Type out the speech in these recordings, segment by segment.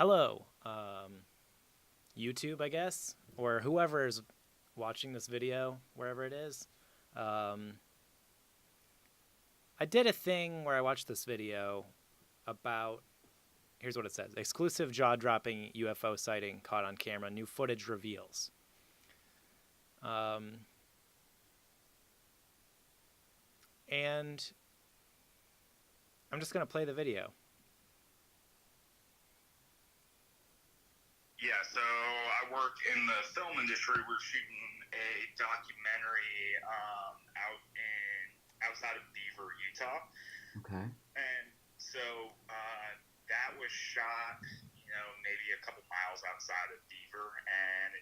Hello, YouTube, I guess, or whoever is watching this video, wherever it is. Um, I did a thing where I watched this video about, here's what it says: exclusive jaw-dropping UFO sighting caught on camera, new footage reveals. And I'm just going to play the video. Yeah, so I work in the film industry. We're shooting a documentary outside of Beaver, Utah. Okay. And so that was shot, maybe a couple miles outside of Beaver. And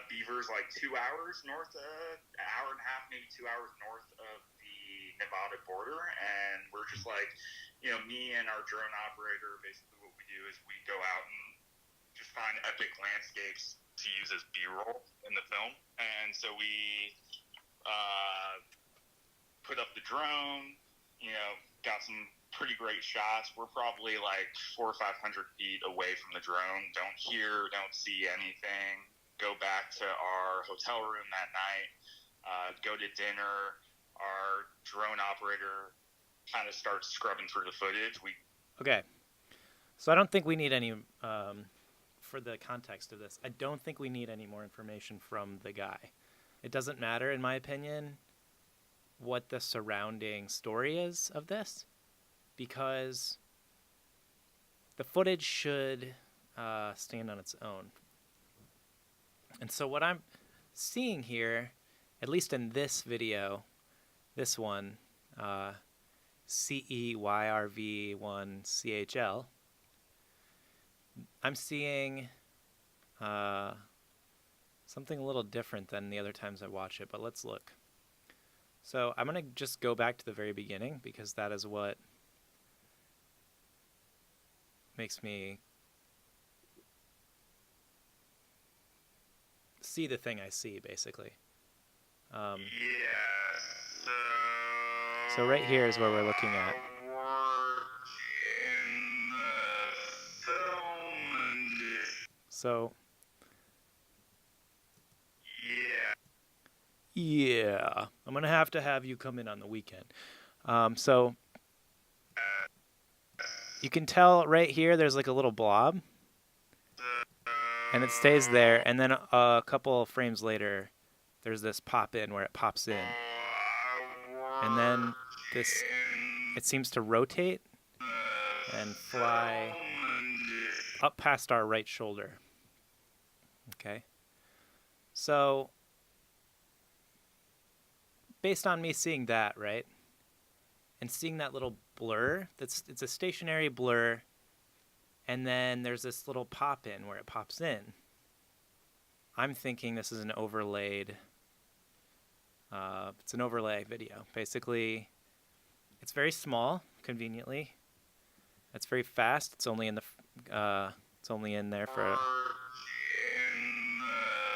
Beaver's like 2 hours north, an hour and a half, maybe 2 hours north of the Nevada border. And we're just like, me and our drone operator, basically what we do is we go out and just find epic landscapes to use as B-roll in the film. And so we put up the drone, got some pretty great shots. We're probably like 400 or 500 feet away from the drone. Don't hear, don't see anything. Go back to our hotel room that night, go to dinner. Our drone operator kind of starts scrubbing through the footage. Okay, so I don't think we need any... for the context of this, I don't think we need any more information from the guy. It doesn't matter, in my opinion, what the surrounding story is of this, because the footage should stand on its own. And so what I'm seeing here, at least in this video, this one, CEYRV1CHL, I'm seeing something a little different than the other times I watch it, but let's look. So I'm going to just go back to the very beginning because that is what makes me see the thing I see, basically. So right here is where we're looking at. So, yeah, I'm going to have you come in on the weekend. So, you can tell right here there's like a little blob, and it stays there, and then a couple frames later, there's this pop-in where it pops in. And then it seems to rotate and fly up past our right shoulder. Okay, so based on me seeing that, right, and seeing that little blur, it's a stationary blur, and then there's this little pop-in where it pops in. I'm thinking this is an overlaid, it's an overlay video. Basically, it's very small, conveniently. It's very fast. It's only in there for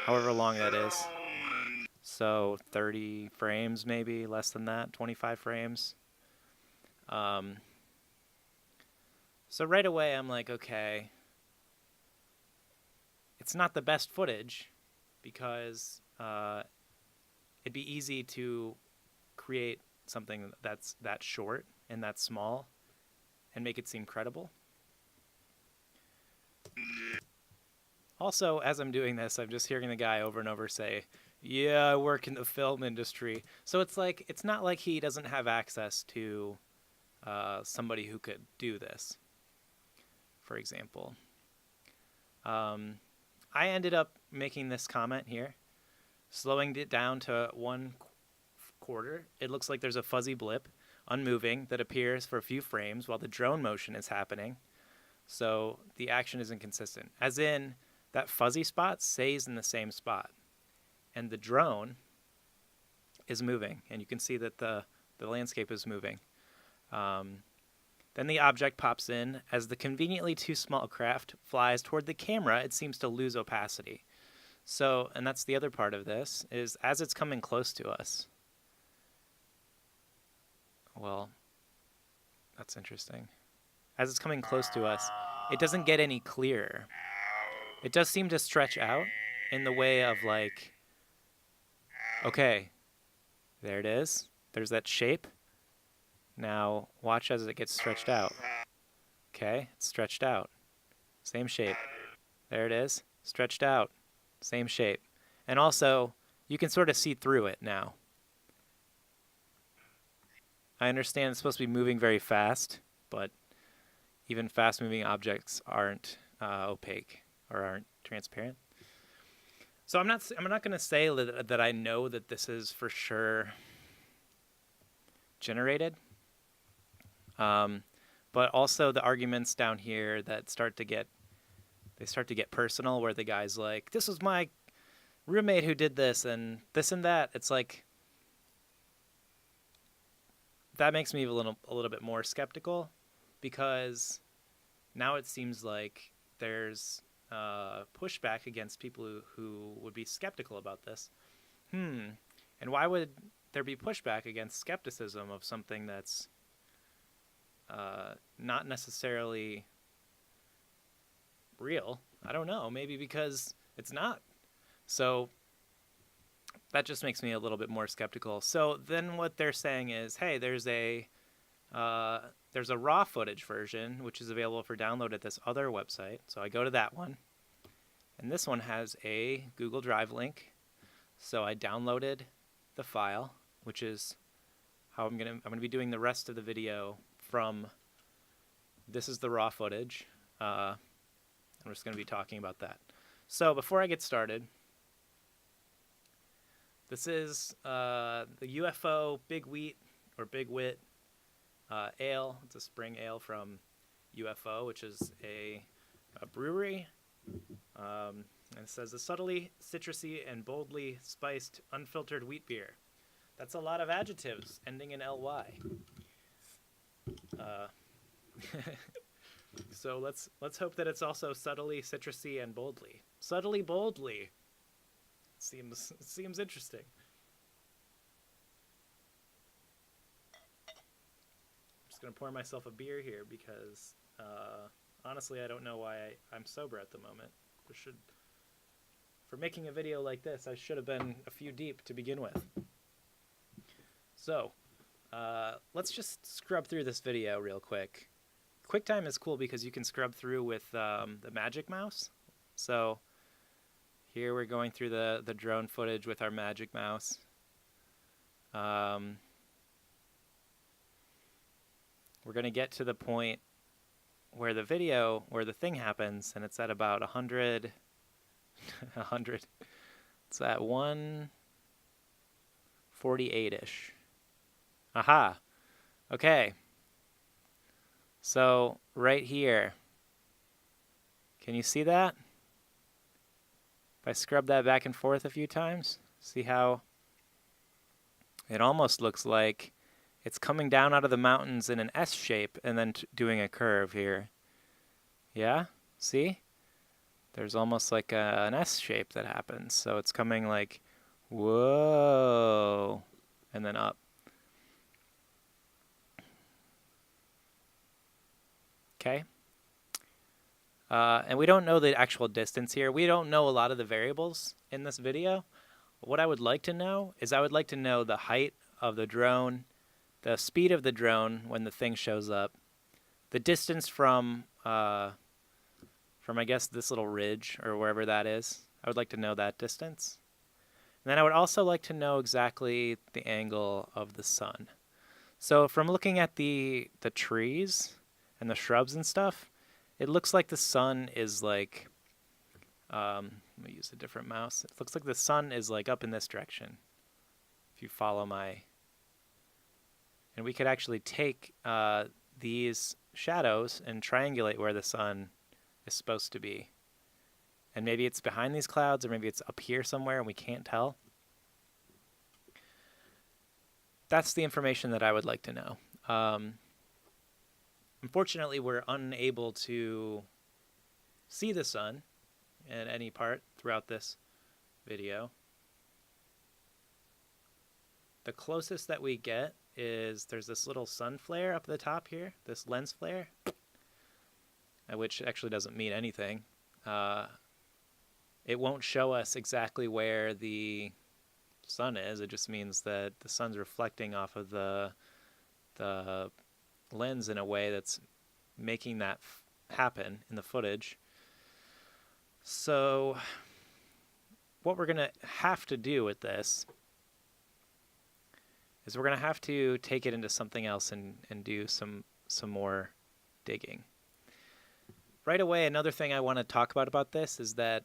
however long that is. So 30 frames, maybe less than that, 25 frames. So right away I'm like, okay, it's not the best footage because it'd be easy to create something that's that short and that small and make it seem credible. Also, as I'm doing this, I'm just hearing the guy over and over say, yeah, I work in the film industry. So it's like, it's not like he doesn't have access to somebody who could do this, for example. I ended up making this comment here, slowing it down to 1/4. It looks like there's a fuzzy blip, unmoving, that appears for a few frames while the drone motion is happening. So the action isn't consistent. As in, that fuzzy spot stays in the same spot. And the drone is moving. And you can see that the landscape is moving. Then the object pops in. As the conveniently too small craft flies toward the camera, it seems to lose opacity. So, and that's the other part of this, is as it's coming close to us. Well, that's interesting. as it's coming close to us, it doesn't get any clearer. It does seem to stretch out in the way of like, okay, there it is. There's that shape. Now watch as it gets stretched out. Okay, it's stretched out. Same shape. There it is. Stretched out. Same shape. And also, you can sort of see through it now. I understand it's supposed to be moving very fast, but even fast-moving objects aren't opaque or aren't transparent. So I'm not going to say that I know that this is for sure generated. But also the arguments down here that start to get personal, where the guy's like, "This was my roommate who did this and this and that." It's like that makes me a little bit more skeptical, because now it seems like there's pushback against people who would be skeptical about this. And why would there be pushback against skepticism of something that's not necessarily real? I don't know. Maybe because it's not. So that just makes me a little bit more skeptical. So then what they're saying is, hey, there's a raw footage version, which is available for download at this other website. So I go to that one. And this one has a Google Drive link. So I downloaded the file, which is how I'm gonna be doing the rest of the video from. This is the raw footage. I'm just gonna be talking about that. So before I get started, this is the UFO Big Wheat or Big Wit ale. It's a spring ale from UFO, which is a brewery. And it says a subtly citrusy and boldly spiced unfiltered wheat beer. That's a lot of adjectives ending in ly. So let's hope that it's also subtly citrusy and boldly. Subtly boldly. Seems interesting. I'm just gonna pour myself a beer here because honestly, I don't know why I'm sober at the moment. For making a video like this, I should have been a few deep to begin with. So, let's just scrub through this video real quick. QuickTime is cool because you can scrub through with the Magic Mouse. So, here we're going through the drone footage with our Magic Mouse. We're going to get to the point where the thing happens, and it's at about 100, it's at 148-ish. Aha. Okay. So, right here. Can you see that? If I scrub that back and forth a few times, see how it almost looks like it's coming down out of the mountains in an S shape and then doing a curve here. Yeah? See? There's almost like an S shape that happens. So it's coming like, whoa, and then up. Okay? And we don't know the actual distance here. We don't know a lot of the variables in this video. What I would like to know is I would like to know the height of the drone, the speed of the drone when the thing shows up, the distance from I guess this little ridge or wherever that is. I would like to know that distance. And then I would also like to know exactly the angle of the sun. So from looking at the trees and the shrubs and stuff, it looks like the sun is like, let me use a different mouse. It looks like the sun is like up in this direction. If you follow my, and we could actually take these shadows and triangulate where the sun is supposed to be. And maybe it's behind these clouds, or maybe it's up here somewhere and we can't tell. That's the information that I would like to know. Unfortunately, we're unable to see the sun in any part throughout this video. The closest that we get is there's this little sun flare up the top here, this lens flare. which actually doesn't mean anything. It won't show us exactly where the sun is. It just means that the sun's reflecting off of the lens in a way that's making that happen in the footage. So what we're going to have to do with this is we're going to have to take it into something else and do some more digging. Right away, another thing I want to talk about this is that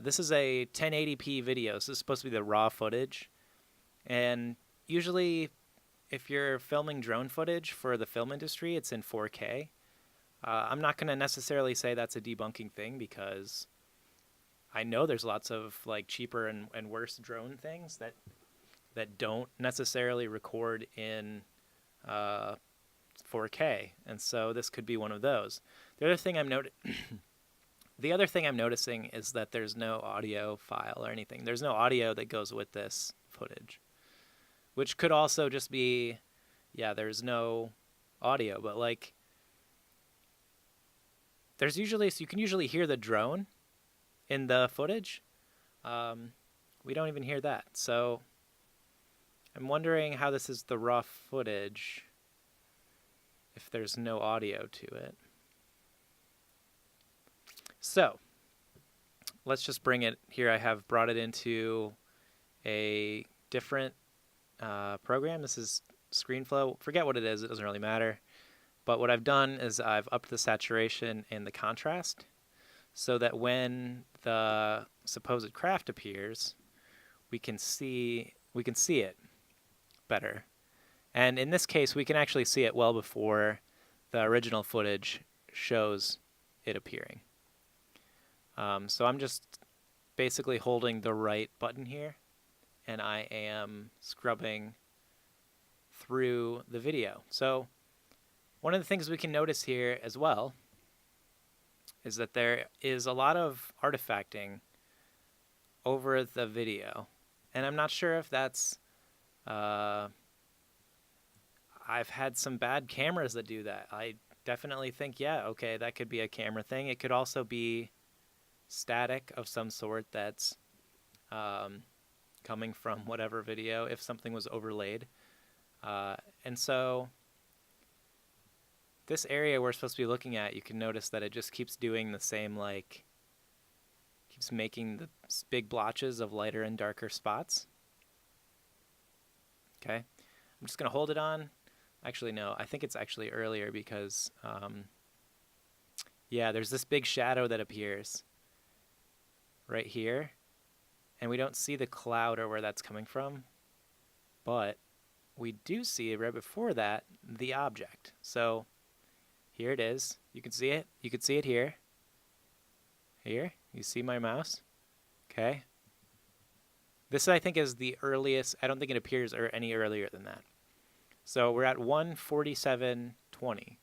this is a 1080p video. So this is supposed to be the raw footage. And usually, if you're filming drone footage for the film industry, it's in 4K. I'm not going to necessarily say that's a debunking thing because I know there's lots of like cheaper and worse drone things that don't necessarily record in 4K, and so this could be one of those. The other thing I'm noticing is that there's no audio file or anything. There's no audio that goes with this footage, which could also just be, yeah, there's no audio, but like there's usually, so you can usually hear the drone in the footage. We don't even hear that, so I'm wondering how this is the raw footage if there's no audio to it. So let's just bring it here. I have brought it into a different program. This is ScreenFlow. Forget what it is. It doesn't really matter. But what I've done is I've upped the saturation and the contrast so that when the supposed craft appears, we can see it better. And in this case, we can actually see it well before the original footage shows it appearing. So I'm just basically holding the right button here, and I am scrubbing through the video. So one of the things we can notice here as well is that there is a lot of artifacting over the video. And I'm not sure if that's... I've had some bad cameras that do that. I definitely think, yeah, okay, that could be a camera thing. It could also be static of some sort that's coming from whatever video if something was overlaid. And so this area we're supposed to be looking at, you can notice that it just keeps doing the same, like, keeps making the big blotches of lighter and darker spots. Okay, I'm just going to hold it on. Actually, no, I think it's actually earlier because, yeah, there's this big shadow that appears right here, and we don't see the cloud or where that's coming from, but we do see right before that the object. So here it is. You can see it. You can see it here. Here, you see my mouse? Okay. This, I think, is the earliest. I don't think it appears any earlier than that. So we're at 1:47:20. And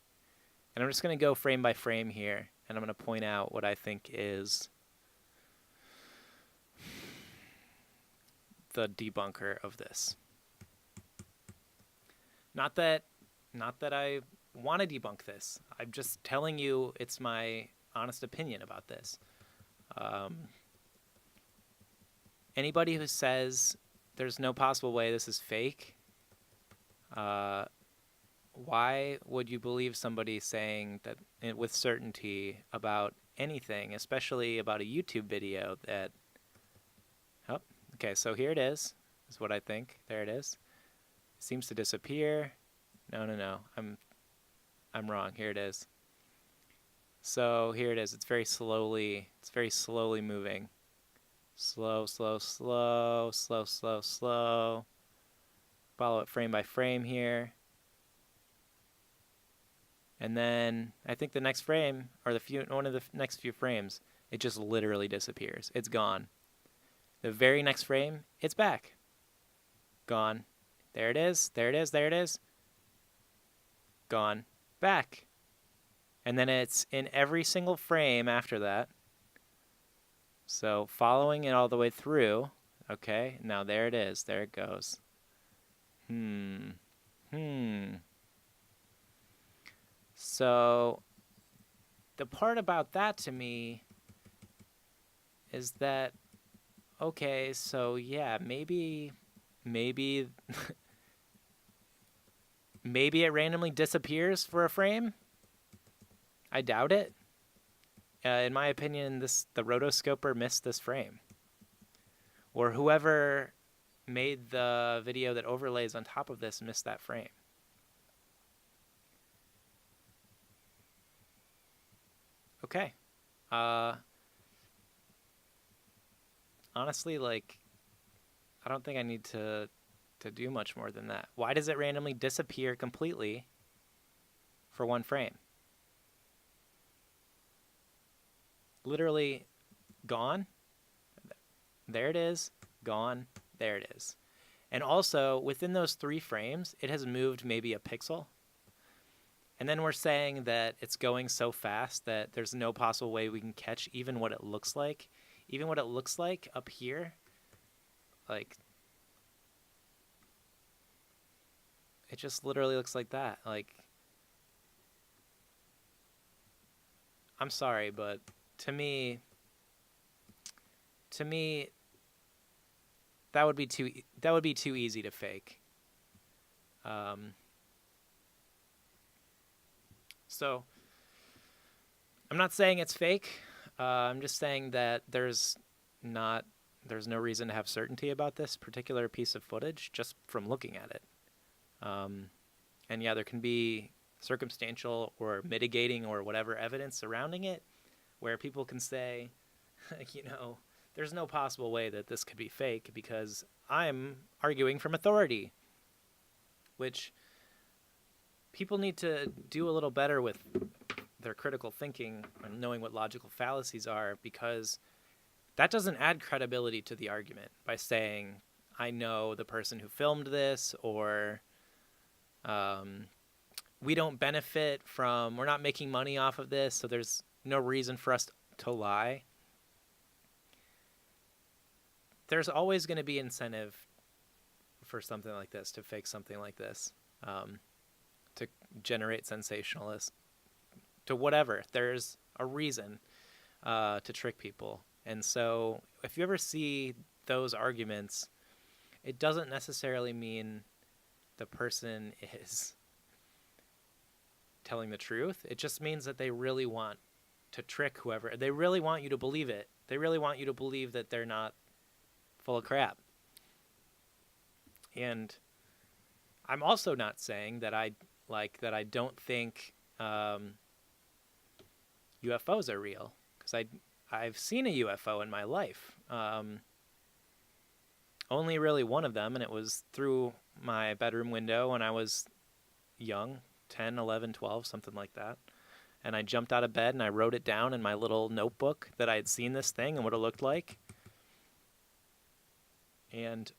I'm just going to go frame by frame here, and I'm going to point out what I think is the debunker of this. Not that I want to debunk this. I'm just telling you it's my honest opinion about this. Anybody who says there's no possible way this is fake, why would you believe somebody saying that with certainty about anything, especially about a YouTube video that... Oh, okay, so here it is what I think. There it is. It seems to disappear. No. I'm wrong. Here it is. So here it is. It's very slowly moving. Slow. Follow it frame by frame here. And then I think the next frame, or one of the next few frames, it just literally disappears. It's gone. The very next frame, it's back. Gone. There it is. Gone. Back. And then it's in every single frame after that. So following it all the way through. Okay, now there it is. There it goes. So the part about that to me is that, okay, so yeah, maybe maybe maybe it randomly disappears for a frame. I doubt it. In my opinion, the rotoscoper missed this frame, or whoever made the video that overlays on top of this missed that frame. Okay. Honestly, like, I don't think I need to do much more than that. Why does it randomly disappear completely for one frame? Literally gone. There it is. Gone. There it is. And also, within those 3 frames, it has moved maybe a pixel. And then we're saying that it's going so fast that there's no possible way we can catch even what it looks like. Even what it looks like up here, like, it just literally looks like that. Like, I'm sorry, but to me, that would be too easy to fake. So I'm not saying it's fake. I'm just saying that there's no reason to have certainty about this particular piece of footage just from looking at it. And yeah, there can be circumstantial or mitigating or whatever evidence surrounding it where people can say, there's no possible way that this could be fake because I'm arguing from authority, which people need to do a little better with their critical thinking and knowing what logical fallacies are, because that doesn't add credibility to the argument by saying, I know the person who filmed this, or we don't benefit from, we're not making money off of this, so there's no reason for us to lie. There's always going to be incentive for something like this, to fake something like this, to generate sensationalists, to whatever. There's a reason to trick people. And so if you ever see those arguments, it doesn't necessarily mean the person is telling the truth. It just means that they really want to trick whoever. They really want you to believe it. They really want you to believe that they're not full of crap. And I'm also not saying that I don't think UFOs are real, because I've seen a UFO in my life. Only really one of them, and it was through my bedroom window when I was young, 10, 11, 12, something like that. And I jumped out of bed and I wrote it down in my little notebook that I had seen this thing and what it looked like. And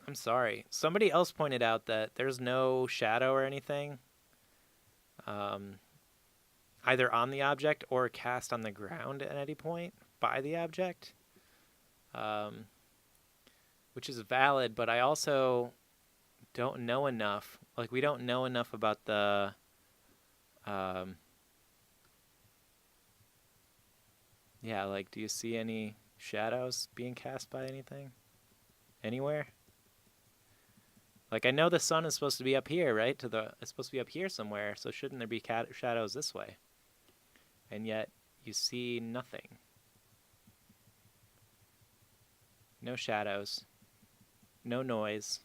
I'm sorry, somebody else pointed out that there's no shadow or anything, either on the object or cast on the ground at any point by the object, which is valid, but I also don't know enough. Like, we don't know enough about the do you see any shadows being cast by anything anywhere? Like, I know the sun is supposed to be up here, right? It's supposed to be up here somewhere, so shouldn't there be shadows this way? And yet you see nothing. No shadows. No noise.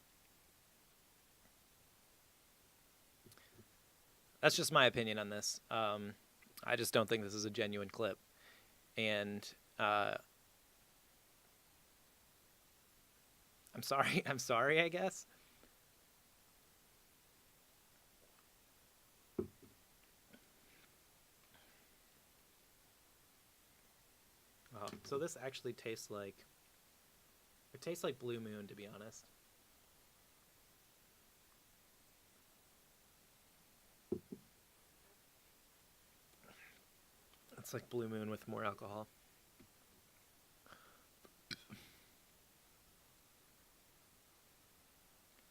That's just my opinion on this. I just don't think this is a genuine clip. And I'm sorry, I guess. So this actually tastes like, it tastes like Blue Moon, to be honest. It's like Blue Moon with more alcohol.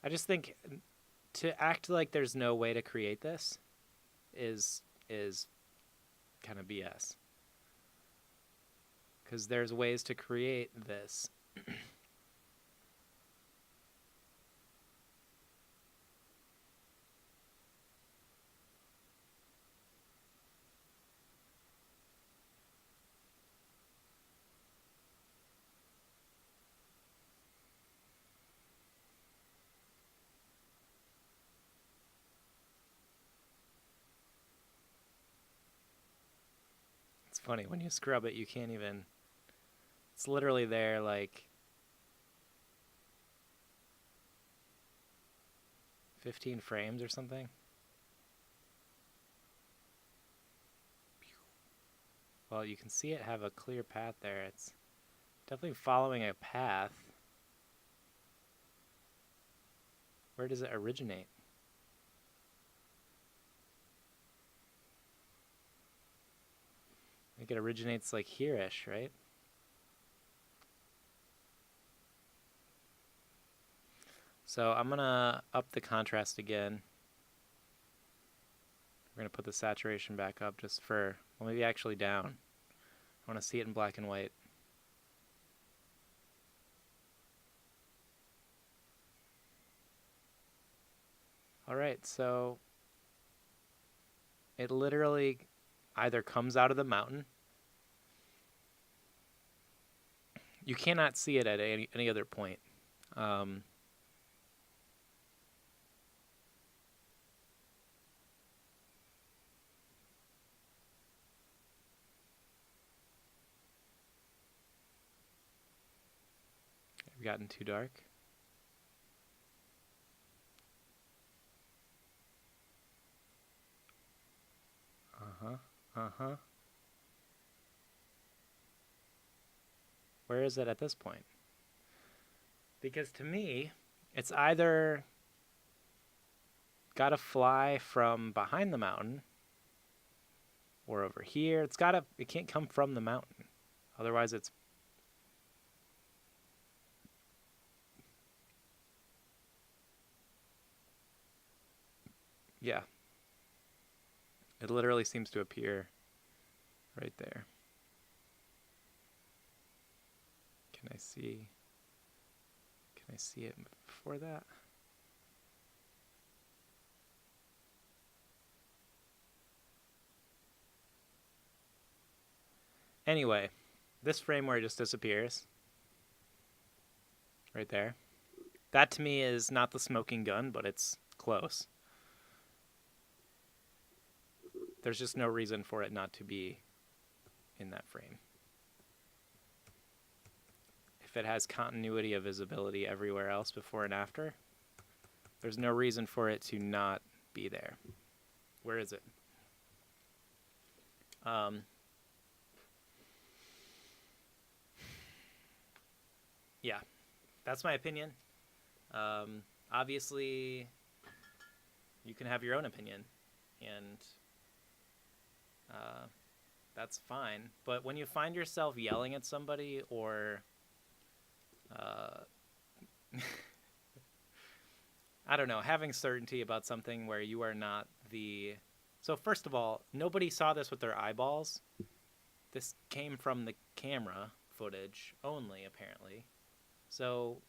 I just think to act like there's no way to create this is kind of BS. Because there's ways to create this. It's funny, when you scrub it, you can't even... It's literally there, like... 15 frames or something. Well, you can see it have a clear path there. It's definitely following a path. Where does it originate? I think it originates like here-ish, right? So I'm gonna up the contrast again. We're gonna put the saturation back up just for, well, maybe actually down. I wanna see it in black and white. All right, so it literally either comes out of the mountain. You cannot see it at any other point. I've gotten too dark. Uh-huh. Where is it at this point? Because to me, it's either gotta fly from behind the mountain or over here. It can't come from the mountain. Otherwise it's... Yeah. It literally seems to appear right there. Can I see it before that? Anyway, this frame where it just disappears. Right there. That to me is not the smoking gun, but it's close. There's just no reason for it not to be in that frame. If it has continuity of visibility everywhere else before and after, there's no reason for it to not be there. Where is it? Yeah, that's my opinion. Obviously, you can have your own opinion, and that's fine. But when you find yourself yelling at somebody or I don't know, having certainty about something where you are not the... So first of all, nobody saw this with their eyeballs. This came from the camera footage only, apparently. So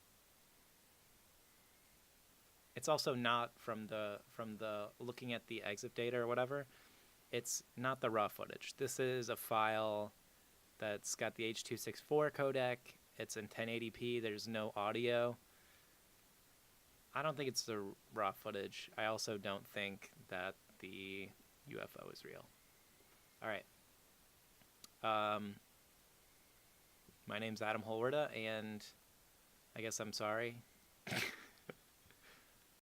it's also not from the looking at the exit data or whatever. It's not the raw footage. This is a file that's got the H.264 codec. It's in 1080p. There's no audio. I don't think it's the raw footage. I also don't think that the UFO is real. All right. My name's Adam Holwerda, and I guess I'm sorry.